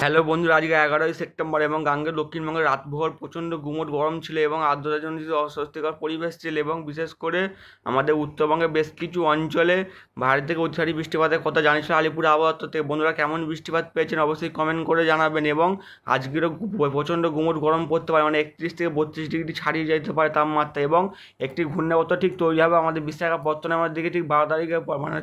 Hello বন্ধুরা, আজকে 11ই September এবং গাঙ্গেয় দক্ষিণবঙ্গের রাতভর প্রচণ্ড গুমোট গরম ছিল এবং আর্দ্রতাজনিত অস্বস্তিকর পরিবেশ ছিল এবং বিশেষ করে আমাদের উত্তরবঙ্গের বেশ কিছু অঞ্চলে ভারী থেকে অতি ভারী বৃষ্টিপাতের কথা জানিয়েছিল আলিপুর আবহাওয়া দপ্তর থেকে। বন্ধুরা, কেমন বৃষ্টিপাত পেয়েছেন অবশ্যই কমেন্ট করে জানাবেন এবং আজকেরও প্রচণ্ড গুমোট গরম পড়তে পারে, মানে 31 থেকে 32 ডিগ্রি ছাড়িয়ে যেতে পারে তাপমাত্রা এবং একটি ঘূর্ণাবর্ত ঠিক তৈরি হবে আমাদের বিশাখাপত্তনমের দিকে ঠিক 12 তারিখে, মানে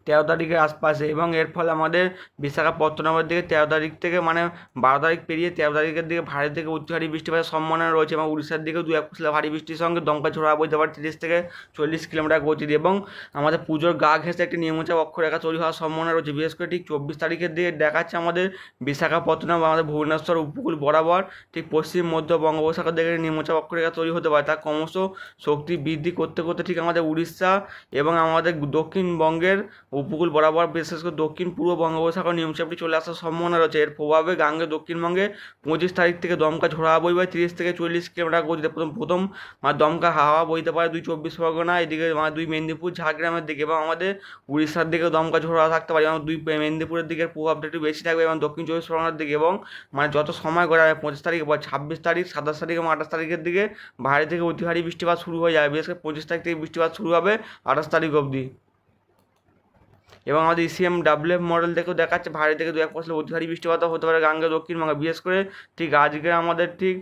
13 তারিখের আশপাশে, এবং এর ফলে আমাদের বিশাখাপত্তনমের দিকে 13 তারিখ থেকে, মানে 12 তারিখ পেরিয়ে 13 তারিখের দিকে ভারী থেকে অতি ভারী বৃষ্টিপাতের সম্ভাবনা রয়েছে এবং উড়িষ্যার দিকেও 2-1 পশলা ভারী বৃষ্টির সঙ্গে দমকা ঝোড়ো বইতে পারে 30 থেকে 40 কিলোমিটার গতিতে এবং আমাদের পুজোর গা ঘেঁষে একটি নিম্নচাপ অক্ষরেখা তৈরি হওয়ার সম্ভাবনা রয়েছে। বিশেষ করে ঠিক 24 তারিখের দিকে দেখাচ্ছে আমাদের বিশাখাপত্তনম বা আমাদের ভুবনেশ্বর উপকূল বরাবর ঠিক পশ্চিম মধ্য বঙ্গোপসাগর দিকে নিম্নচাপ অক্ষরেখা তৈরি হতে পারে। তা ক্রমশ শক্তি বৃদ্ধি করতে করতে ঠিক আমাদের উড়িষ্যা এবং আমাদের দক্ষিণবঙ্গের উপকূল বরাবর, বিশেষ করে দক্ষিণ পূর্ব বঙ্গোপসাগর নিম্নচাপটি চলে আসার সম্ভাবনা রয়েছে। এর প্রভাবে গাঙ্গেয় দক্ষিণবঙ্গে 25 তারিখ থেকে দমকা ঝোড়ো হাওয়া বইবে 30 থেকে 40 কিলোমিটার গতিতে। প্রথম দমকা হাওয়া বইতে পারে 2 চব্বিশ পরগনা এদিকে, মানে 2 মেদিনীপুর ঝাড়গ্রামের দিকে, এবং আমাদের উড়িষ্যার দিকেও দমকা ঝোড়ো হাওয়া থাকতে পারে এবং 2 মেদিনীপুরের দিকের প্রভাবটা একটু বেশি থাকবে এবং দক্ষিণ 24 পরগনার দিকে। এবং মানে যত সময় গড়া যাবে 25 তারিখ পর 26 তারিখ, 27 তারিখ এবং 28 তারিখের দিকে ভারী থেকে অতি ভারী বৃষ্টিপাত শুরু হয়ে যাবে। বিশেষ করে 25 তারিখ থেকে বৃষ্টিপাত শুরু হবে 28 তারিখ অবধি। এবং আমাদের ECMWF মডেল থেকেও দেখাচ্ছে ভারী থেকে 2-1 পশলা অতি ভারী বৃষ্টিপাতও হতে পারে গাঙ্গেয় দক্ষিণবঙ্গে। বিশেষ করে ঠিক আজকে আমাদের ঠিক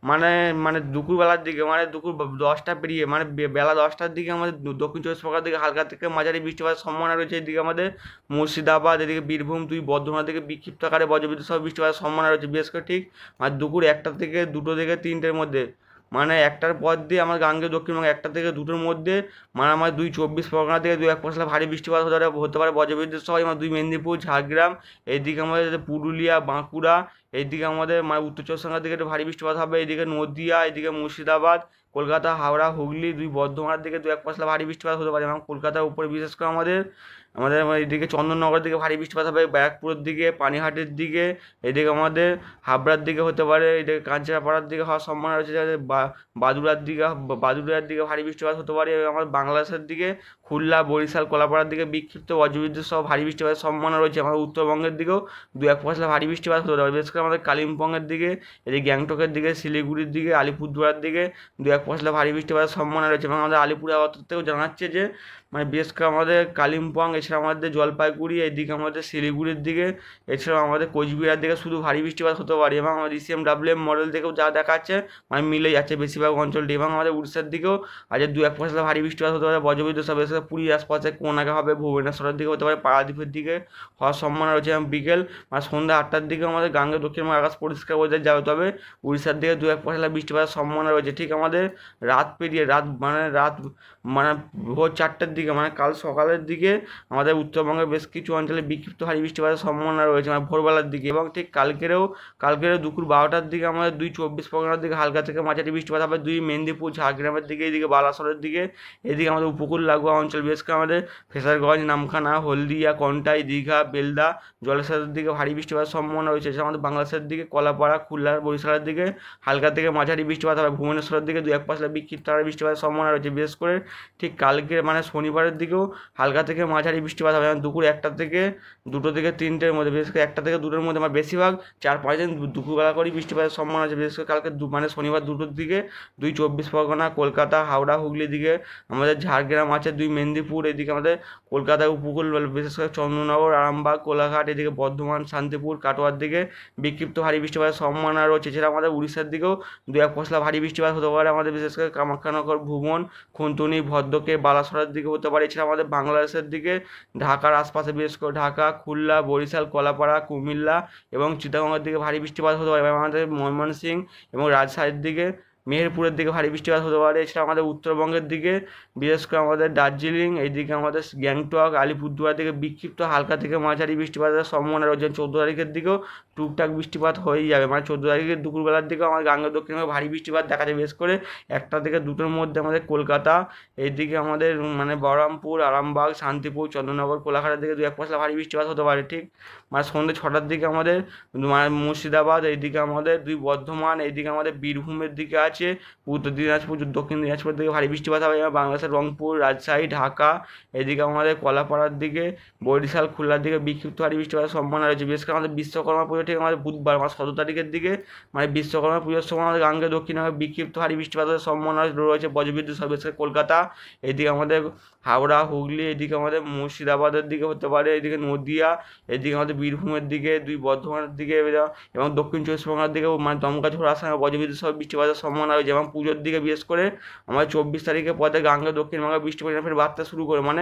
মানে মানে দুপুরবেলার দিকে, মানে দুপুর 10টা পেরিয়ে, মানে বেলা 10টার দিকে আমাদের দক্ষিণ 24 পরগনার দিকে হালকা থেকে মাঝারি বৃষ্টিপাতের সম্ভাবনা রয়েছে। এদিকে আমাদের মুর্শিদাবাদ, এদিকে বীরভূম, বর্ধমান দিকে বিক্ষিপ্ত আকারে বজ্রবিদ্যুৎ সহ বৃষ্টিপাতের সম্ভাবনা রয়েছে। বিশেষ করে ঠিক মানে দুপুর 1টা থেকে 2টো থেকে 3টের মধ্যে, মানে 1টার পর দিয়ে আমার গাঙ্গেয় দক্ষিণবঙ্গে 1টা থেকে 2টোর মধ্যে, মানে আমার 2 চব্বিশ পরগনা থেকে 2-1 পশলা ভারী বৃষ্টিপাত হতে পারে বজ্রবিদ্যুৎ সহ। আমার 2 মেদিনীপুর ঝাড়গ্রাম, এইদিকে আমাদের পুরুলিয়া বাঁকুড়া, এইদিকে আমাদের মানে উত্তর চব্বিশ পরগনার দিকে একটু ভারী বৃষ্টিপাত হবে। এইদিকে নদিয়া, এইদিকে মুর্শিদাবাদ, কলকাতা, হাওড়া, হুগলি, 2 বর্ধমানের দিকে 2-1 পশলা ভারী বৃষ্টিপাত হতে পারে এবং কলকাতার উপরে বিশেষ করে আমাদের আমাদের এইদিকে চন্দননগরের দিকে ভারী বৃষ্টিপাত হবে, ব্যারাকপুরের দিকে, পানিহাটির দিকে, এদিকে আমাদের হাবড়ার দিকে হতে পারে, এদিকে কাঞ্চরাপাড়ার দিকে হওয়ার সম্ভাবনা রয়েছে। বাদুড়ার দিকে ভারী বৃষ্টিপাত হতে পারে এবং আমাদের বাংলাদেশের দিকে খুলনা, বরিশাল, কলাপাড়ার দিকে বিক্ষিপ্ত বজ্রবিদ্যুৎ সহ ভারী বৃষ্টিপাতের সম্ভাবনা রয়েছে। আমাদের উত্তরবঙ্গের দিকেও 2-1 পশলা ভারী বৃষ্টিপাত হতে পারে। বিশেষ করে আমাদের কালিম্পংয়ের দিকে, এদিকে গ্যাংটকের দিকে, শিলিগুড়ির দিকে, আলিপুরদুয়ার দিকে 2-1 পশলা ভারী বৃষ্টিপাতের সম্ভাবনা রয়েছে। এবং আমাদের আলিপুর আবহাওয়া দপ্তর থেকেও জানাচ্ছে যে মানে বিশেষ করে আমাদের কালিম্পং, এছাড়া আমাদের জলপাইগুড়ি, এইদিকে আমাদের শিলিগুড়ির দিকে, এছাড়াও আমাদের কোচবিহার দিকে শুধু ভারী বৃষ্টিপাত হতে পারে। এবং আমাদের ECMWF মডেল থেকেও যা দেখাচ্ছে মানে মিলে যাচ্ছে বেশিরভাগ অঞ্চলটি। এবং আমাদের উড়িষ্যার দিকেও আজ 2-1 পশলা ভারী বৃষ্টিপাত হতে পারে বজ্রবিদ্যুৎ সহ, বিশেষ করে পুরীর আশপাশে কোনাকে হবে, ভুবনেশ্বরের দিকে হতে পারে, পারাদ্বীপের দিকে হওয়ার সম্ভাবনা রয়েছে। এবং বিকেল মানে সন্ধ্যা 8টার দিকে আমাদের গাঙ্গেয় দক্ষিণবঙ্গের আকাশ পরিষ্কার হয়ে যাবে, তবে উড়িষ্যার দিকে 2-1 পশলা বৃষ্টিপাতের সম্ভাবনা রয়েছে। ঠিক আমাদের রাত পেরিয়ে মানে ভোর 4টের দিকে, মানে কাল সকালের দিকে আমাদের উত্তরবঙ্গের বেশ কিছু অঞ্চলে বিক্ষিপ্ত ভারী বৃষ্টিপাতের সম্ভাবনা রয়েছে, মানে ভোরবেলার দিকে। এবং ঠিক কালকেরও দুপুর 12টার দিকে আমাদের 2 চব্বিশ পরগনার দিকে হালকা থেকে মাঝারি বৃষ্টিপাত হবে, 2 মেদিনীপুর ঝাড়গ্রামের দিকে, এদিকে বালাসোরের দিকে, এদিকে আমাদের উপকূল লাগোয়া অঞ্চল, বিশেষ করে আমাদের ফেসারগঞ্জ, নামখানা, হলদিয়া, কন্টাই, দীঘা, বেলদা, জলেশ্বরের দিকে ভারী বৃষ্টিপাতের সম্ভাবনা রয়েছে। এছাড়া আমাদের বাংলাদেশের দিকে কলাপাড়া, খুলনা, বরিশালের দিকে হালকা থেকে মাঝারি বৃষ্টিপাত হবে, ভুবনেশ্বরের দিকে 2-1 পশলা বিক্ষিপ্ত আকারে বৃষ্টিপাতের সম্ভাবনা রয়েছে। বিশেষ করে ঠিক কালকে মানে শনিবারের দিকেও হালকা থেকে মাঝারি বৃষ্টিপাত হবে, দুপুর 1টা থেকে 2টো থেকে 3টের মধ্যে, বিশেষ করে 1টা থেকে 2টোর মধ্যে। আমার বেশিরভাগ 4-5 দিন দুপুরবেলা করেই বৃষ্টিপাতের সম্ভাবনা আছে। বিশেষ করে কালকে মানে শনিবার 2টোর দিকে 2 চব্বিশ পরগনা, কলকাতা, হাওড়া, হুগলির দিকে, আমাদের ঝাড়গ্রাম আছে, 2 মেদিনীপুর, এদিকে আমাদের কলকাতার উপকূল, বিশেষ করে চন্দ্রনগর, আরামবাগ, কোলাঘাট, এদিকে বর্ধমান, শান্তিপুর, কাটোয়ার দিকে বিক্ষিপ্ত ভারী বৃষ্টিপাতের সম্ভাবনা রয়েছে। এছাড়া আমাদের উড়িষ্যার দিকেও 2-1 পশলা ভারী বৃষ্টিপাত হতে পারে, আমাদের বিশেষ করে কামাখ্যানগর, ভুবন, খুনতুনি, ভদ্রকে, বালাসোরের দিকে হতে পারে। এছাড়া আমাদের বাংলাদেশের দিকে ঢাকার আশপাশে, বিশেষ করে ঢাকা, খুলনা, বরিশাল, কলাপাড়া, কুমিল্লা এবং চিটাগংয়ের দিকে ভারী বৃষ্টিপাত হতে পারে। এবং আমাদের ময়মনসিংহ এবং রাজশাহীর দিকে, মেহেরপুরের দিকে ভারী বৃষ্টিপাত হতে পারে। এছাড়া আমাদের উত্তরবঙ্গের দিকে, বিশেষ করে আমাদের দার্জিলিং, এইদিকে আমাদের গ্যাংটক, আলিপুরদুয়ার দিকে বিক্ষিপ্ত হালকা থেকে মাঝারি বৃষ্টিপাতের সম্ভাবনা রয়েছে। 14 তারিখের দিকেও টুকটাক বৃষ্টিপাত হয়েই যাবে, মানে 14 তারিখের দুপুরবেলার দিকেও আমাদের গাঙ্গেয় দক্ষিণবঙ্গে ভারী বৃষ্টিপাত দেখা যায়। বিশেষ করে 1টা থেকে 2টোর মধ্যে আমাদের কলকাতা, এইদিকে আমাদের মানে বহরমপুর, আরামবাগ, শান্তিপুর, চন্দ্রনগর, কোলাঘাটের দিকে 2-1 পশলা ভারী বৃষ্টিপাত হতে পারে। ঠিক মানে সন্ধ্যে 6টার দিকে আমাদের মানে মুর্শিদাবাদ, এইদিকে আমাদের 2 বর্ধমান, এইদিকে আমাদের বীরভূমের দিকে আজ আছে। উত্তর দিনাজপুর, দক্ষিণ দিনাজপুরের দিকে ভারী বৃষ্টিপাত হবে। এবং বাংলাদেশের রংপুর, রাজশাহী, ঢাকা, এদিকে আমাদের কলাপাড়ার দিকে, বরিশাল, খুলনার দিকে বিক্ষিপ্ত ভারী বৃষ্টিপাতের সম্ভাবনা রয়েছে। বিশেষ করে আমাদের বিশ্বকর্মা পুজো ঠিক আমাদের বুধবার 17 তারিখের দিকে, মানে বিশ্বকর্মা পুজোর সময় আমাদের গাঙ্গে দক্ষিণে বিক্ষিপ্ত ভারী বৃষ্টিপাতের সম্ভাবনা রয়েছে। বজ্রবিদ্যুৎ সহ, বিশেষ করে কলকাতা, এদিকে আমাদের হাওড়া, হুগলি, এদিকে আমাদের মুর্শিদাবাদের দিকে হতে পারে, এদিকে নদিয়া, এদিকে আমাদের বীরভূমের দিকে, বর্ধমানের দিকে এবং দক্ষিণ চব্বিশ পরগনার দিকে মানে দমকা ঝড় আসার বজ্রবিদ্যুৎ সহ বৃষ্টিপাতের সম্ভাবনা রয়েছে। এবং পুজোর দিকে বিশেষ করে আমাদের 24 তারিখের পরে গাঙ্গে দক্ষিণবঙ্গে বৃষ্টিপাত ফের বাড়তে শুরু করে, মানে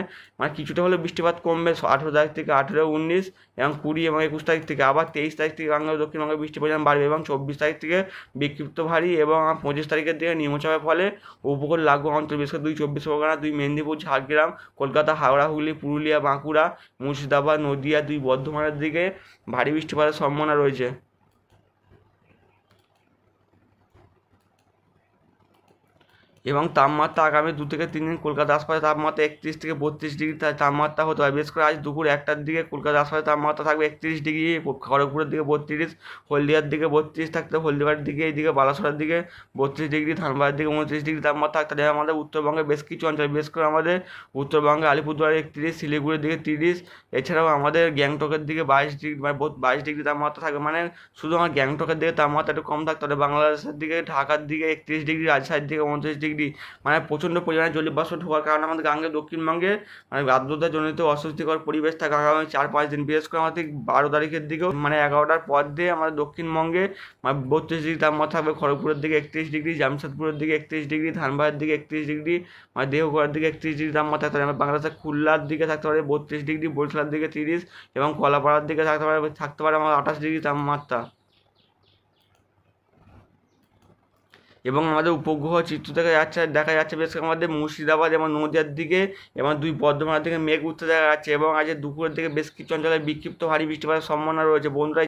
কিছুটা হলে বৃষ্টিপাত কমবে 18 তারিখ থেকে, 18, 19 এবং 20 এবং 21 তারিখ থেকে। আবার 23 তারিখ থেকে গাঙ্গে দক্ষিণবঙ্গে বৃষ্টির পরিমাণ বাড়বে এবং 24 তারিখ থেকে বিক্ষিপ্ত ভারী এবং 25 তারিখের দিকে নিম্নচাপের ফলে উপকূল লাগু অঞ্চল বিশেষ করে 2 চব্বিশ পরগনা, 2 মেদিনীপুর, ঝাড়গ্রাম, কলকাতা, হাওড়া, হুগলি, পুরুলিয়া, বাঁকুড়া, মুর্শিদাবাদ, নদিয়া, 2 বর্ধমানের দিকে ভারী বৃষ্টিপাতের সম্ভাবনা রয়েছে। এবং তাপমাত্রা আগামী 2 থেকে 3 দিন কলকাতা আশপাশে তাপমাত্রা 31 থেকে 32 ডিগ্রি তাপমাত্রা হতে পারে। বিশেষ করে আজ দুপুর 1টার দিকে কলকাতা আশপাশে তাপমাত্রা থাকবে 31 ডিগ্রি, খড়গপুরের দিকে 32, হলদিয়ার দিকে 32 থাকতে, হলদিবাড়ির দিকে, এইদিকে বালাসোরের দিকে 32 ডিগ্রি, ধানবাদের দিকে 29 ডিগ্রি তাপমাত্রা থাকতে পারে। আমাদের উত্তরবঙ্গের বেশ কিছু অঞ্চল, বিশেষ করে আমাদের উত্তরবঙ্গে আলিপুরদুয়ারে 31, শিলিগুড়ির দিকে 30, এছাড়াও আমাদের গ্যাংটকের দিকে 22 ডিগ্রি, 22 ডিগ্রি তাপমাত্রা থাকবে। মানে শুধু আমার গ্যাংটকের দিকে তাপমাত্রা একটু কম থাকতে পারে। বাংলাদেশের দিকে, ঢাকার দিকে 31 ডিগ্রি, রাজশাহীর দিকে 29 ডিগ্রি। মানে প্রচণ্ড পরিমাণে জলীয়বাষ্প ঢোকার কারণে আমাদের গাঙ্গে দক্ষিণবঙ্গে মানে আর্দ্রতাজনিত অস্বস্তিকর পরিবেশ থাকে আগামী 4-5 দিন। বিশেষ করে আমাদের 12 তারিখের দিকেও মানে 11টার পর দিয়ে আমাদের দক্ষিণবঙ্গে 32 ডিগ্রি তাপমাত্রা থাকবে। খড়গপুরের দিকে 31 ডিগ্রি, জামশেদপুরের দিকে 31 ডিগ্রি, ধানবাদের দিকে 31 ডিগ্রি, মানে দেওঘরের দিকে 31 ডিগ্রি তাপমাত্রা থাকতে পারে। বাংলাদেশের খুলনার দিকে থাকতে পারে 32 ডিগ্রি, বরিশালের দিকে 30 এবং কলাপাড়ার দিকে থাকতে পারে আমার 28 ডিগ্রি তাপমাত্রা। এবং আমাদের উপগ্রহ চিত্র দেখা যাচ্ছে বেশ আমাদের মুর্শিদাবাদ এবং নদিয়ার দিকে এবং 2 বর্ধমানের দিকে মেঘ উঠতে দেখা যাচ্ছে। এবং আজ দুপুরের দিকে বেশ কিছু অঞ্চলে বিক্ষিপ্ত ভারী বৃষ্টিপাতের সম্ভাবনা রয়েছে। বন্ধুরা,